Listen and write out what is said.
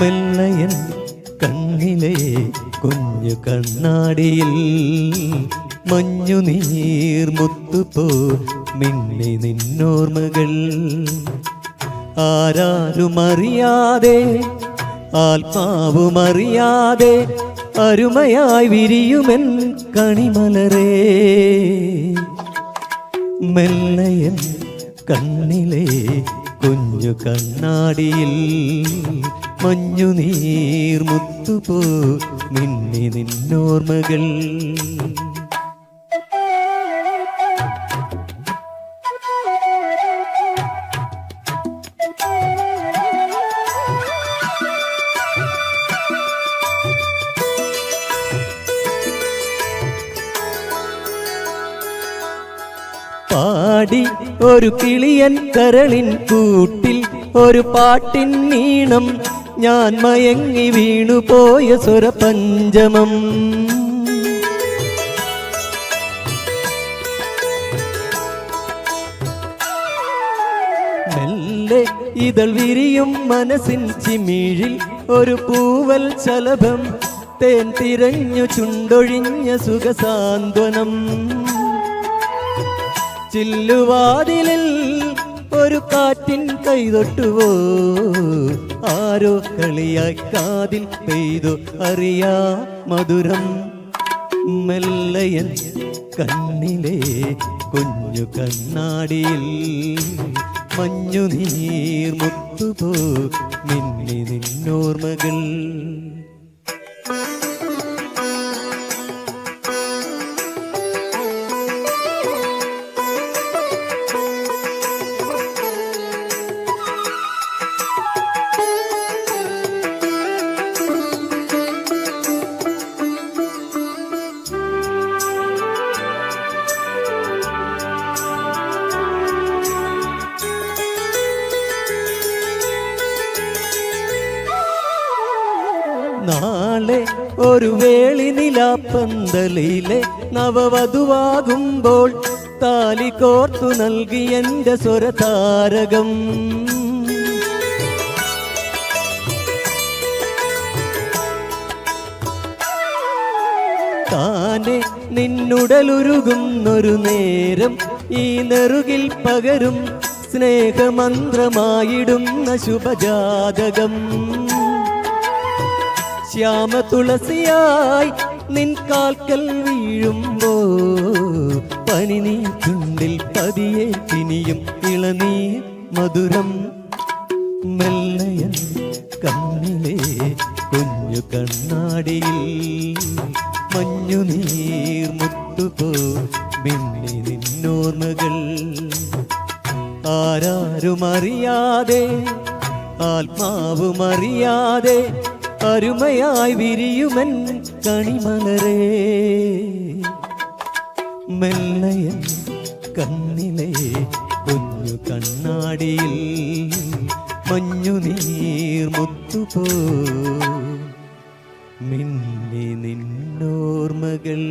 മെല്ലയൻ കണ്ണിലെ കുഞ്ഞു കണ്ണാടിയിൽ മഞ്ഞുനീർ മുത്തുപോ മിന്നി നിന്നോർമ്മകൾ. ആരാരുമറിയാതെ ആത്മാവുമറിയാതെ അരുമയായി വിരിയുമെൻ കണിമലരേ. മെല്ലയൻ കണ്ണിലെ കുഞ്ഞു കണ്ണാടിയിൽ മഞ്ഞുനീർ മുത്തുപോ മിന്നി നിന്നോർമ്മകൾ. പാടി ഒരു കിളിയൻ കരളിൻ കൂട്ടിൽ ഒരു പാട്ടിൻ നീണം ഞാൻ മയങ്ങി വീണുപോയ സ്വരപഞ്ചമം. മെല്ലെ ഇതൾ വിരിയും മനസ്സിൻ ചിമിഴിൽ ഒരു പൂവൽ ശലഭം തേൻ തിരഞ്ഞു ചുണ്ടൊഴിഞ്ഞ സുഖസാന്ത്വനം. ചില്ലുവാതിലിൽ ഒരു കാറ്റിൻ കൈതൊട്ടുവോ ആരോ കളിയായി കാതിൽ പെയ്തു അറിയാ മധുരം. മെല്ലയൻ കണ്ണിലെ കുഞ്ഞു കണ്ണാടിയിൽ മഞ്ഞുനീർ മുത്തുപോ മിന്നി നിന്നോർമ്മകൾ. നാളെ ഒരു വേളി നിലാപ്പന്തലിലെ നവവധുവാകുമ്പോൾ താലി കോർത്തു നൽകി എൻ്റെ സ്വരതാരകം. താനെ നിന്നുടലുരുകുന്നൊരു നേരം ഈ നെറുകിൽ പകരും സ്നേഹമന്ത്രമായിടുന്ന ശുഭജാതകം. ശ്യാമ തുളസിയായി നിൻ കാൽക്കൽ വീഴുമ്പോ പനിനീ ചുണ്ടിൽ പതിയെ തിനിയും ഇളനീർ മധുരം. മെല്ലയൻ കണ്ണിലെ കുഞ്ഞു കണ്ണാടിയിൽ മഞ്ഞുനീർ മുത്തുപോ മിന്നി നിന്നോർമ്മകൾ. ആരാരുമറിയാതെ ആത്മാവുമറിയാതെ അരുമയായി വിരിയുമൻ കണിമലരേ. മെല്ലയൻ കണ്ണിലെ കുഞ്ഞു കണ്ണാടിയിൽ മഞ്ഞുനീർ മുത്തുപോ മിന്നി നിന്നോർമ്മകൾ.